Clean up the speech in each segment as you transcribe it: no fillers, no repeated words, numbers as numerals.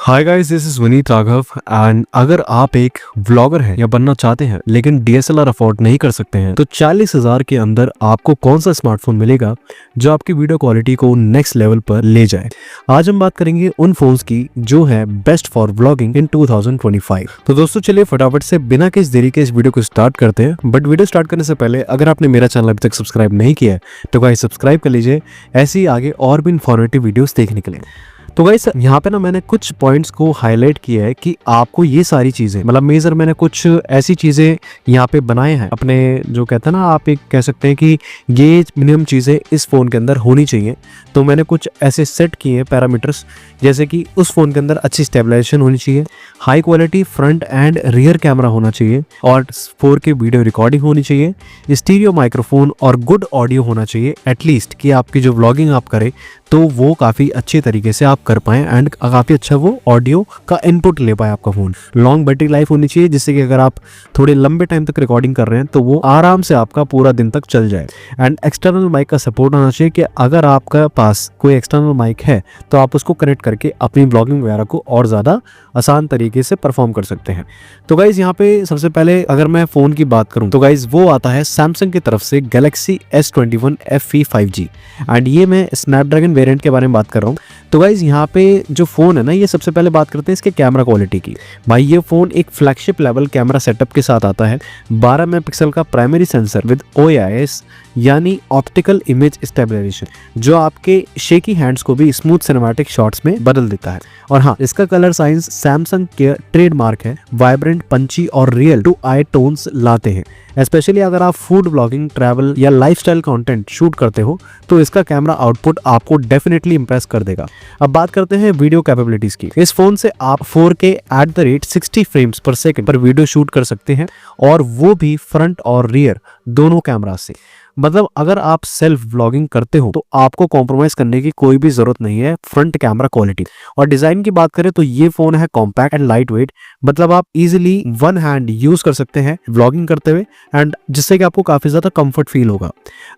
Hi guys, this is Vineet Raghav and अगर आप एक व्लॉगर हैं या बनना चाहते हैं लेकिन डीएसएलआर अफोर्ड नहीं कर सकते हैं तो 40,000 के अंदर आपको कौन सा स्मार्टफोन मिलेगा जो आपकी वीडियो क्वालिटी को नेक्स्ट लेवल पर ले जाए। आज हम बात करेंगे उन फोन्स की जो है बेस्ट फॉर व्लॉगिंग इन 2025। तो दोस्तों चलिए फटाफट से बिना किसी देरी के इस वीडियो को स्टार्ट करते हैं। बट वीडियो स्टार्ट करने से पहले अगर आपने मेरा चैनल अभी तक सब्सक्राइब नहीं किया है तो गाइस सब्सक्राइब कर लीजिए ऐसे ही आगे और भी इन्फॉर्मेटिव वीडियोस देखने के लिए। तो गाइस यहाँ पे ना मैंने कुछ पॉइंट्स को हाईलाइट किया है कि आपको ये सारी चीजें मतलब मेजर मैंने कुछ ऐसी चीजें यहाँ पे बनाए हैं अपने, जो कहते हैं ना आप एक कह सकते हैं कि ये मिनिमम चीजें इस फोन के अंदर होनी चाहिए। तो मैंने कुछ ऐसे सेट किए हैं पैरामीटर्स, जैसे कि उस फोन के अंदर अच्छी स्टेबलाइजेशन होनी चाहिए, high quality front end rear camera होना चाहिए और 4K वीडियो रिकॉर्डिंग होनी चाहिए, स्टीरियो माइक्रोफोन और गुड ऑडियो होना चाहिए एटलीस्ट कि आपकी जो व्लॉगिंग आप करें तो वो काफ़ी अच्छे तरीके से आप कर पाएं एंड काफ़ी अच्छा वो ऑडियो का इनपुट ले पाए आपका फ़ोन। लॉन्ग बैटरी लाइफ होनी चाहिए जिससे कि अगर आप थोड़े लंबे टाइम तक रिकॉर्डिंग कर रहे हैं तो वो आराम से आपका पूरा दिन तक चल जाए। एंड एक्सटर्नल माइक का सपोर्ट होना चाहिए कि अगर आपका पास कोई एक्सटर्नल माइक है तो आप उसको कनेक्ट करके अपनी ब्लॉगिंग वगैरह को और ज़्यादा आसान तरीके से परफॉर्म कर सकते हैं। तो गाइज़ यहाँ पे सबसे पहले अगर मैं फ़ोन की बात करूँ तो गाइज़ वो आता है सैमसंग की तरफ से Galaxy S21 FE 5G and ये मैं स्नैपड्रैगन वेरिएंट के बारे में बात कर रहा हूँ। तो गाइज यहाँ पे जो फोन है ना, ये सबसे पहले बात करते हैं इसके कैमरा क्वालिटी की। भाई ये फोन एक फ्लैगशिप लेवल कैमरा सेटअप के साथ आता है। 12 मेगापिक्सल का प्राइमरी सेंसर विद OIS यानी ऑप्टिकल इमेज स्टेबलाइजेशन जो आपके शेकी हैंड्स को भी स्मूथ सिनेमैटिक शॉट्स में बदल देता है। और हाँ, इसका कलर साइंस सैमसंग के ट्रेडमार्क है, वाइब्रेंट, पंची और रियल टू आई टोन्स लाते हैं। स्पेशली अगर आप फूड ब्लॉगिंग, ट्रैवल या लाइफस्टाइल कंटेंट शूट करते हो तो इसका कैमरा आउटपुट आपको डेफिनेटली इंप्रेस कर देगा। अब बात करते हैं वीडियो कैपेबिलिटीज की। इस फोन से आप 4K @ 60 फ्रेम्स पर सेकंड पर वीडियो शूट कर सकते हैं और वो भी फ्रंट और रियर दोनों कैमरा से। मतलब अगर आप सेल्फ व्लॉगिंग करते हो तो आपको कॉम्प्रोमाइज करने की कोई भी जरूरत नहीं है फ्रंट कैमरा क्वालिटी। और डिजाइन की बात करें तो ये फोन है कॉम्पैक्ट एंड लाइट वेट, मतलब आप इजीली वन हैंड यूज कर सकते हैं व्लॉगिंग करते हुए एंड जिससे कि आपको काफी ज्यादा कंफर्ट फील होगा।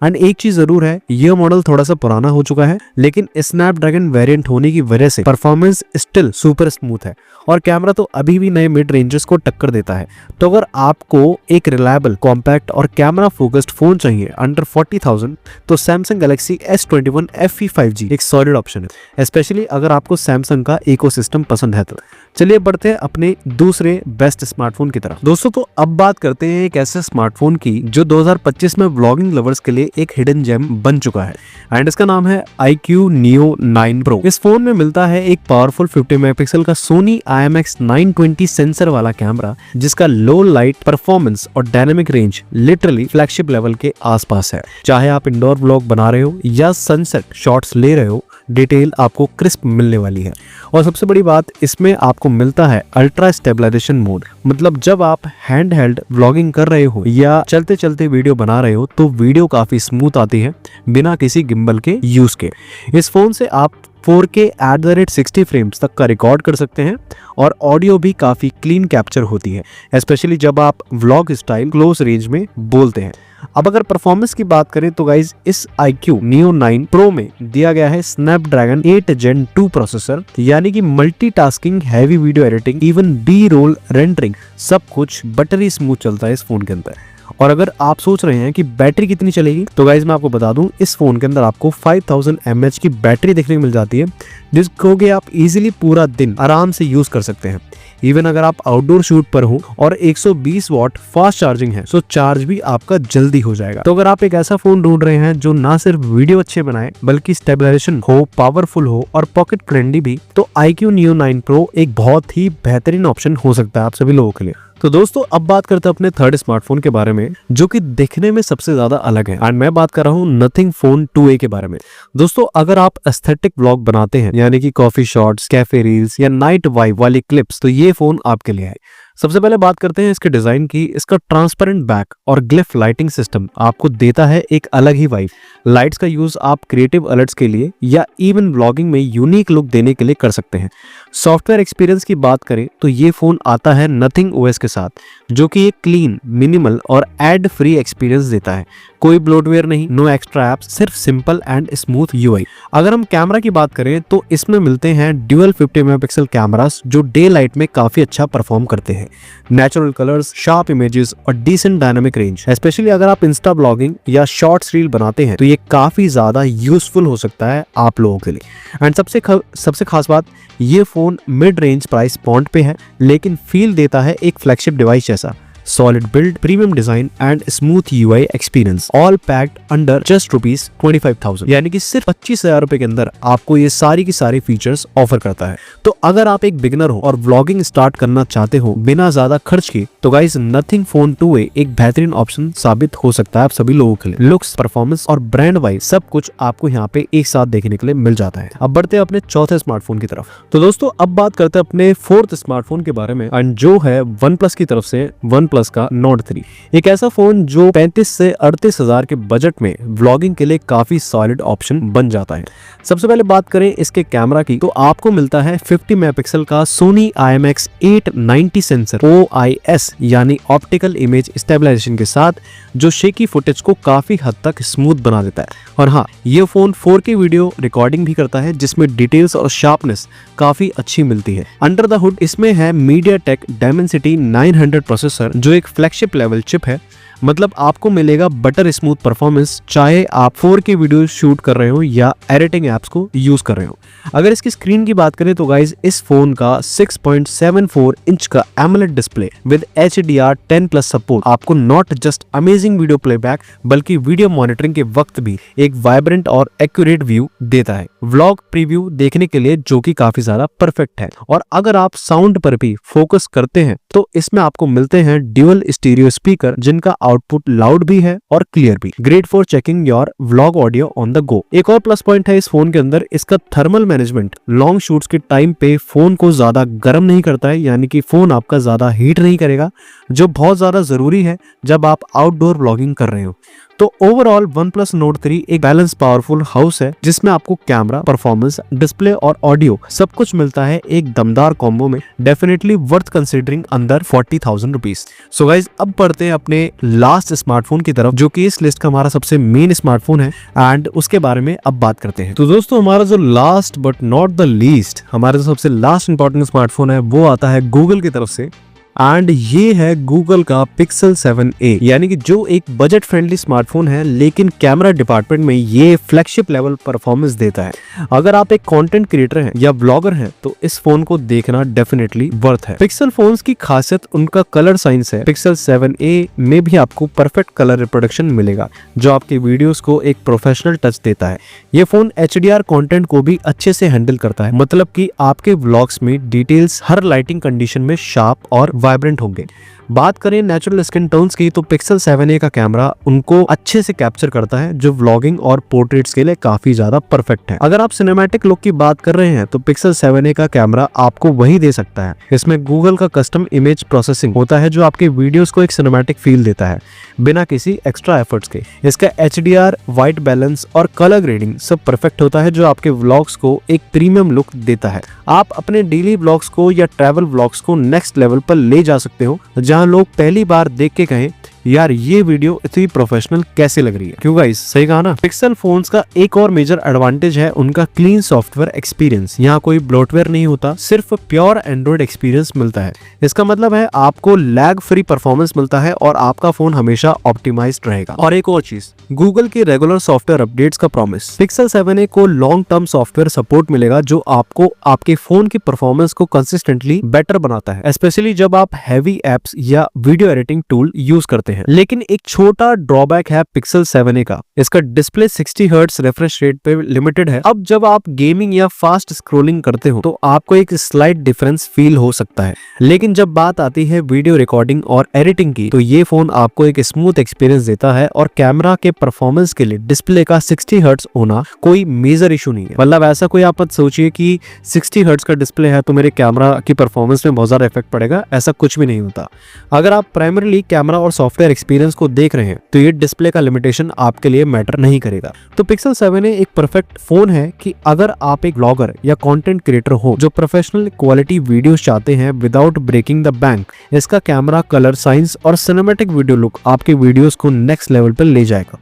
एंड एक चीज जरूर है, ये मॉडल थोड़ा सा पुराना हो चुका है लेकिन स्नैपड्रैगन वेरिएंट होने की वजह से परफॉर्मेंस स्टिल सुपर स्मूथ है और कैमरा तो अभी भी नए मिड रेंजर्स को टक्कर देता है। तो अगर आपको एक रिलायबल, कॉम्पैक्ट और कैमरा फोकस्ड फोन चाहिए अंडर 40,000 तो Samsung Galaxy S21 FE 5G एक सॉलिड ऑप्शन है, स्पेशली अगर आपको सैमसंग का इकोसिस्टम पसंद है तो। चलिए बढ़ते हैं अपने दूसरे बेस्ट स्मार्टफोन की तरफ। दोस्तों तो अब बात करते हैं एक ऐसे स्मार्टफोन की जो 2025 में व्लॉगिंग लवर्स के लिए एक हिडन जेम बन चुका है एंड इसका नाम है iQOO Neo 9 Pro। इस फोन में मिलता है एक पावरफुल 50 मेगापिक्सल का सोनी IMX 920 सेंसर वाला कैमरा जिसका लो लाइट परफॉर्मेंस और dynamic range literally flagship level के आसपास है। चाहे आप इंडोर व्लॉग बना रहे हो या सनसेट शॉट्स ले रहे हो, डिटेल आपको क्रिस्प मिलने वाली है। और सबसे बड़ी बात, इसमें आपको मिलता है अल्ट्रा स्टेबलाइजेशन मोड, मतलब जब आप हैंड हेल्ड व्लॉगिंग कर रहे हो या चलते चलते वीडियो बना रहे हो तो वीडियो काफी स्मूथ आती है बिना किसी गिम्बल के यूज के। इस फोन से आप 4K @ 60 फ्रेम्स तक का रिकॉर्ड कर सकते हैं और ऑडियो भी काफी क्लीन कैप्चर होती है, स्पेशली जब आप व्लॉग स्टाइल क्लोज रेंज में बोलते हैं। अब अगर परफॉर्मेंस की बात करें तो गाइज इस iQOO Neo 9 Pro में दिया गया है स्नैपड्रैगन 8 Gen 2 प्रोसेसर, यानी कि multitasking, heavy video editing, even B-roll rendering सब कुछ बटरी स्मूथ चलता है इस फोन के अंदर। और अगर आप सोच रहे हैं कि बैटरी कितनी चलेगी तो गाइज मैं आपको बता दूं, इस फोन के अंदर आपको 5000 mAh की बैटरी देखने को मिल जाती है जिसको कि आप इजीली पूरा दिन आराम से यूज कर सकते हैं। इवन अगर आप आउटडोर शूट पर हो और 120 वॉट फास्ट चार्जिंग है तो चार्ज भी आपका जल्दी हो जाएगा। तो अगर आप एक ऐसा फोन ढूंढ रहे हैं जो ना सिर्फ वीडियो अच्छे बनाए बल्कि स्टेबलाइजेशन हो, पावरफुल हो और पॉकेट फ्रेंडली भी, तो iQOO Neo 9 Pro एक बहुत ही बेहतरीन ऑप्शन हो सकता है आप सभी लोगों के लिए। तो दोस्तों अब बात करते हैं अपने थर्ड स्मार्टफोन के बारे में जो कि दिखने में सबसे ज्यादा अलग है एंड मैं बात कर रहा हूँ नथिंग फोन 2A के बारे में। दोस्तों अगर आप एस्थेटिक व्लॉग बनाते हैं यानी कि कॉफी शॉट्स, कैफे रील्स या नाइट वाइब वाली क्लिप्स तो ये फोन आपके लिए है। सबसे पहले बात करते हैं इसके डिजाइन की। इसका ट्रांसपेरेंट बैक और ग्लिफ लाइटिंग सिस्टम आपको देता है एक अलग ही वाइब। लाइट्स का यूज आप क्रिएटिव अलर्ट्स के लिए या इवन व्लॉगिंग में यूनिक लुक देने के लिए कर सकते हैं। सॉफ्टवेयर एक्सपीरियंस की बात करें तो ये फोन आता है नथिंग ओएस के साथ, जो कि एक क्लीन, मिनिमल और एड फ्री एक्सपीरियंस देता है। कोई ब्लोटवेयर नहीं, नो एक्स्ट्रा एप्स, सिर्फ सिंपल एंड स्मूथ यूआई। अगर हम कैमरा की बात करें तो इसमें मिलते हैं ड्यूअल 50 मेगापिक्सल कैमरास जो डे लाइट में काफी अच्छा परफॉर्म करते हैं। नेचुरल कलर्स, शार्प इमेजेस और डिसेंट डायनामिक रेंज। स्पेशली अगर आप इंस्टा ब्लॉगिंग या शॉर्ट्स रील बनाते हैं तो ये काफी ज्यादा यूजफुल हो सकता है आप लोगों के लिए। एंड सबसे खास बात, ये phone mid range price point पे है, लेकिन फील देता है एक फ्लैगशिप डिवाइस जैसा। Solid build, premium design and smooth UI experience, all packed under just ₹25,000, यानी कि सिर्फ 25,000 रुपए के अंदर आपको ये सारी की सारी फीचर्स ऑफर करता है। तो अगर आप एक बिगिनर हो और व्लॉगिंग स्टार्ट करना चाहते हो बिना ज्यादा खर्च के, तो गाइस नथिंग फोन 2A एक बेहतरीन ऑप्शन साबित हो सकता है आप सभी लोगों के लिए। लुक्स, परफॉर्मेंस और ब्रांड वाइज सब कुछ आपको यहाँ पे एक साथ देखने के लिए मिल जाता है। अब बढ़ते हैं अपने चौथे स्मार्टफोन की तरफ। तो दोस्तों अब बात करते हैं अपने फोर्थ स्मार्टफोन के बारे में, एंड जो है OnePlus की तरफ से OnePlus का Nord 3। एक ऐसा फोन जो 35 से 38 हजार के बजट में व्लॉगिंग के लिए काफी सॉलिड ऑप्शन बन जाता है। सबसे पहले बात करें इसके कैमरा की, तो आपको मिलता है 50 मेगापिक्सल का Sony IMX890 सेंसर OIS यानी ऑप्टिकल इमेज स्टेबलाइजेशन के साथ, जो शेकी फुटेज को काफी हद तक स्मूथ बना देता है। और हाँ, ये फोन 4K वीडियो रिकॉर्डिंग भी करता है, जिसमें डिटेल्स और शार्पनेस काफी अच्छी मिलती है। अंडर द हुड इसमें है MediaTek Dimensity 900 प्रोसेसर, जो एक फ्लैगशिप लेवल चिप है। मतलब आपको मिलेगा बटर स्मूथ परफॉर्मेंस, चाहे आप 4K वीडियो शूट कर रहे हो या एडिटिंग एप्स को यूज कर रहे हो। अगर इसकी स्क्रीन की बात करें तो गाइज इस फोन का 6.74 इंच का AMOLED display with HDR10+ support आपको not just amazing video playback बल्कि वीडियो मॉनिटरिंग के वक्त भी एक वाइब्रेंट और एक्यूरेट व्यू देता है व्लॉग प्रीव्यू देखने के लिए, जो कि काफी ज्यादा परफेक्ट है। और अगर आप साउंड पर भी फोकस करते हैं तो इसमें आपको मिलते हैं ड्यूअल स्टीरियो स्पीकर, जिनका आउटपुट लाउड भी है और क्लियर भी। Great for checking your vlog audio on the go. एक और प्लस पॉइंट है इस फोन के अंदर इसका थर्मल मैनेजमेंट। लॉन्ग शूट्स के टाइम पे फोन को ज्यादा गर्म नहीं करता है, यानी कि फोन आपका ज्यादा हीट नहीं करेगा, जो बहुत ज्यादा जरूरी है जब आप आउटडोर व्लॉगिंग कर रहे हो। तो ओवरऑल OnePlus Nord 3 एक बैलेंस पावरफुल हाउस है, जिसमें आपको कैमरा, परफॉर्मेंस, डिस्प्ले और ऑडियो सब कुछ मिलता है एक दमदार कॉम्बो में। Definitely worth considering under 40,000 rupees. So guys अब बढ़ते हैं अपने लास्ट स्मार्टफोन की तरफ, जो कि इस लिस्ट का हमारा सबसे मेन स्मार्टफोन है, एंड उसके बारे में अब बात करते हैं। तो दोस्तों हमारा जो last but not the least, हमारा जो सबसे लास्ट इंपॉर्टेंट स्मार्टफोन है वो आता है गूगल की तरफ से, एंड ये है गूगल का Pixel 7a, यानी कि जो एक बजट फ्रेंडली स्मार्टफोन है, लेकिन कैमरा डिपार्टमेंट में ये फ्लैगशिप लेवल परफॉर्मेंस देता है। अगर आप एक कंटेंट क्रिएटर हैं या ब्लॉगर हैं तो इस फोन को देखना डेफिनेटली वर्थ है। पिक्सल फोन्स की खासियत उनका कलर साइंस है। Pixel 7a में भी आपको परफेक्ट कलर रिप्रोडक्शन मिलेगा, जो आपके वीडियोस को एक प्रोफेशनल टच देता है। ये फोन HDR कंटेंट को भी अच्छे से हैंडल करता है, मतलब कि आपके व्लॉग्स में डिटेल्स हर लाइटिंग कंडीशन में शार्प और वाइब्रेंट होंगे। बात करें नेचुरल स्किन टोन्स की, तो Pixel 7a का कैमरा उनको अच्छे से कैप्चर करता है, जो व्लॉगिंग और पोर्ट्रेट्स के लिए काफी ज्यादा परफेक्ट है। अगर आप सिनेमैटिक लुक की बात कर रहे हैं तो Pixel 7a का कैमरा आपको वही दे सकता है। इसमें गूगल का कस्टम इमेज प्रोसेसिंग होता है, जो आपके वीडियोस को एक सिनेमैटिक फील देता है बिना किसी एक्स्ट्रा एफर्ट्स के। इसका HDR, व्हाइट बैलेंस और कलर ग्रेडिंग सब परफेक्ट होता है, जो आपके व्लॉग्स को एक प्रीमियम लुक देता है। आप अपने डेली व्लॉग्स को या ट्रैवल व्लॉग्स को नेक्स्ट लेवल पर ले जा सकते हो, जहां लोग पहली बार देख के कहें यार ये वीडियो इतनी प्रोफेशनल कैसे लग रही है। क्यों गाइस, सही कहा ना। पिक्सल फोन्स का एक और मेजर एडवांटेज है उनका क्लीन सॉफ्टवेयर एक्सपीरियंस। यहाँ कोई ब्लोटवेयर नहीं होता, सिर्फ प्योर एंड्रॉइड एक्सपीरियंस मिलता है। इसका मतलब है आपको लैग फ्री परफॉर्मेंस मिलता है और आपका फोन हमेशा ऑप्टिमाइज्ड रहेगा। और एक और चीज, गूगल के रेगुलर सॉफ्टवेयर अपडेट्स का प्रॉमिस। Pixel 7a को लॉन्ग टर्म सॉफ्टवेयर सपोर्ट मिलेगा, जो आपको आपके फोन की परफॉर्मेंस को कंसिस्टेंटली बेटर बनाता है, स्पेशली जब आप हैवी एप्स या वीडियो एडिटिंग टूल यूज करते हैं। हैं। लेकिन एक छोटा ड्रॉबैक है पिक्सल 7a का, इसका डिस्प्ले 60 हर्ट्ज रिफ्रेश रेट पे लिमिटेड है। अब जब आप गेमिंग या फास्ट स्क्रोलिंग करते हो तो आपको एक स्लाइट डिफरेंस फील हो सकता है, लेकिन जब बात आती है वीडियो रिकॉर्डिंग और एडिटिंग की तो ये फोन आपको एक स्मूथ एक्सपीरियंस देता है। और कैमरा के परफॉर्मेंस के लिए डिस्प्ले का 60 हर्ट्ज होना कोई मेजर इशू नहीं है। मतलब ऐसा कोई आप मत सोचिए कि 60 हर्ट्ज का डिस्प्ले है तो मेरे कैमरा की परफॉर्मेंस में बहुत ज्यादा इफेक्ट पड़ेगा, ऐसा कुछ भी नहीं होता। अगर आप प्राइमरीली कैमरा और सॉफ्टवेयर एक्सपीरियंस को देख रहे हैं तो ये डिस्प्ले का लिमिटेशन आपके लिए मैटर नहीं करेगा। तो पिक्सल 7a एक परफेक्ट फोन है कि अगर आप एक ब्लॉगर या कंटेंट क्रिएटर हो जो प्रोफेशनल क्वालिटी वीडियोस चाहते हैं विदाउट ब्रेकिंग द बैंक। इसका कैमरा, कलर साइंस और सिनेमैटिक वीडियो लुक आपके वीडियोस को नेक्स्ट लेवल पर ले जाएगा।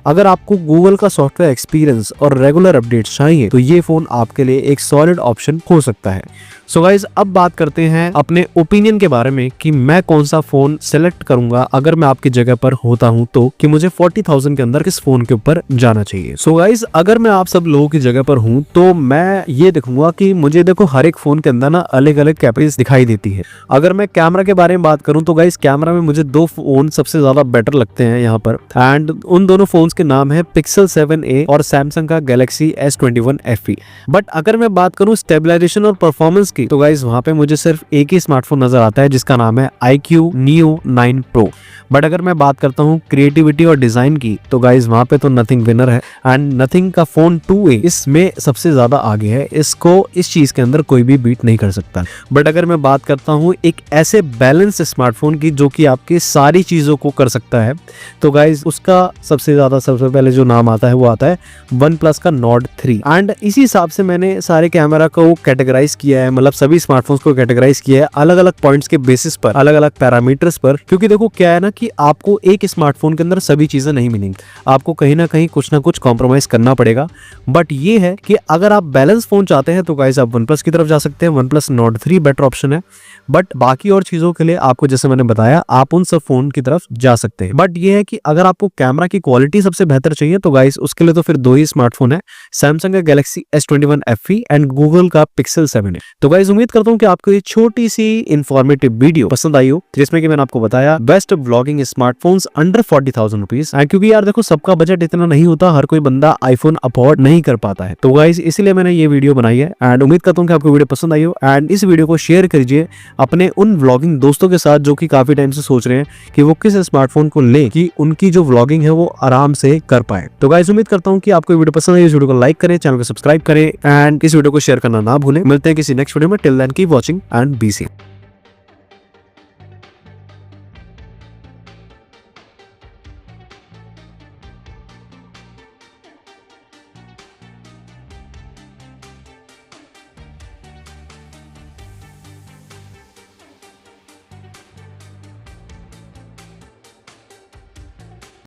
अगर आपको गूगल का सॉफ्टवेयर एक्सपीरियंस और रेगुलर अपडेट्स चाहिए तो ये फोन आपके लिए एक सॉलिड ऑप्शन हो सकता है। सो गाइज, अब बात करते हैं अपने ओपिनियन के बारे में कि मैं कौन सा फोन सेलेक्ट करूंगा अगर मैं आपकी जगह पर होता हूं तो, कि मुझे 40,000 के अंदर किस फोन के ऊपर जाना चाहिए। सो गाइज, अगर मैं आप सब लोगों की जगह पर हूं तो मैं ये देखूंगा कि मुझे देखो हर एक फोन के अंदर ना अलग अलग कैपेसिटी दिखाई देती है। अगर मैं कैमरा के बारे में बात करूं तो गाइज, कैमरा में मुझे दो फोन सबसे ज्यादा बेटर लगते हैं यहाँ पर, एंड उन दोनों फोन के नाम है पिक्सल 7a और सैमसंग का गैलेक्सी S21 FE। बट अगर मैं बात करूं स्टेबलाइजेशन और परफॉर्मेंस की तो गाइज वहां पे मुझे सिर्फ एक ही स्मार्टफोन नजर आता है जिसका नाम है iQOO Neo 9 Pro। बट अगर मैं बात करता हूं क्रिएटिविटी और डिजाइन की तो गाइज वहां पे तो नथिंग विनर है, एंड नथिंग का फोन 2a इसमें सबसे ज्यादा आगे है। इसको इस चीज के अंदर कोई भी बीट नहीं कर सकता। बट अगर मैं बात करता हूं एक ऐसे बैलेंस स्मार्टफोन की जो कि आपकी सारी चीजों को कर सकता है तो गाइज उसका सबसे पहले जो नाम आता है वो आता है OnePlus का Nord 3। एंड इसी हिसाब से मैंने सारे कैमरा को कैटेगराइज किया है, मतलब सभी स्मार्टफोन्स को कैटेगराइज किया है अलग अलग पॉइंट्स के बेसिस पर, अलग अलग पैरामीटर्स पर। क्योंकि देखो क्या है ना कि आपको एक स्मार्टफोन के अंदर सभी चीजें नहीं मिलेंगी, आपको कहीं ना कहीं कुछ ना कुछ कॉम्प्रोमाइज करना पड़ेगा। बट ये है कि अगर आप बैलेंस फोन चाहते हैं तो गाइस आप OnePlus की तरफ जा सकते हैं। OnePlus Nord 3 बेटर ऑप्शन है। बट बाकी और चीजों के लिए आपको, जैसे मैंने बताया, आप उन सब फोन की तरफ जा सकते हैं। बट ये है कि अगर आपको कैमरा की क्वालिटी सबसे बेहतर चाहिए तो गाइस उसके लिए तो फिर दो ही स्मार्टफोन है, सैमसंग का Galaxy S21 FE and Google का पिक्सल 7a। तो गाइस उम्मीद करता हूं कि आपको ये छोटी सी इंफॉर्मेटिव वीडियो पसंद आई हो, जिसमें कि मैंने आपको बताया best vlogging smartphones under 40,000 rupees. क्योंकि यार देखो सबका बजट इतना नहीं होता, हर कोई बंदा आईफोन अफोर्ड नहीं कर पाता है। तो गाइस इसलिए मैंने ये वीडियो बनाई है एंड उम्मीद करता हूं कि आपको वीडियो पसंद आई हो। एंड इस वीडियो को शेयर कीजिए अपने उन व्लॉगिंग दोस्तों के साथ जो कि काफी टाइम से सोच रहे हैं कि वो किस स्मार्टफोन को ले कि उनकी जो व्लॉगिंग है वो आराम से कर पाए। तो गाइस उम्मीद करता हूं कि आपको वीडियो पसंद आई। इस वीडियो को लाइक करें, चैनल को सब्सक्राइब करें एंड इस वीडियो को शेयर करना ना भूलें। मिलते हैं किसी नेक्स्ट वीडियो में। Till then keep watching and be safe.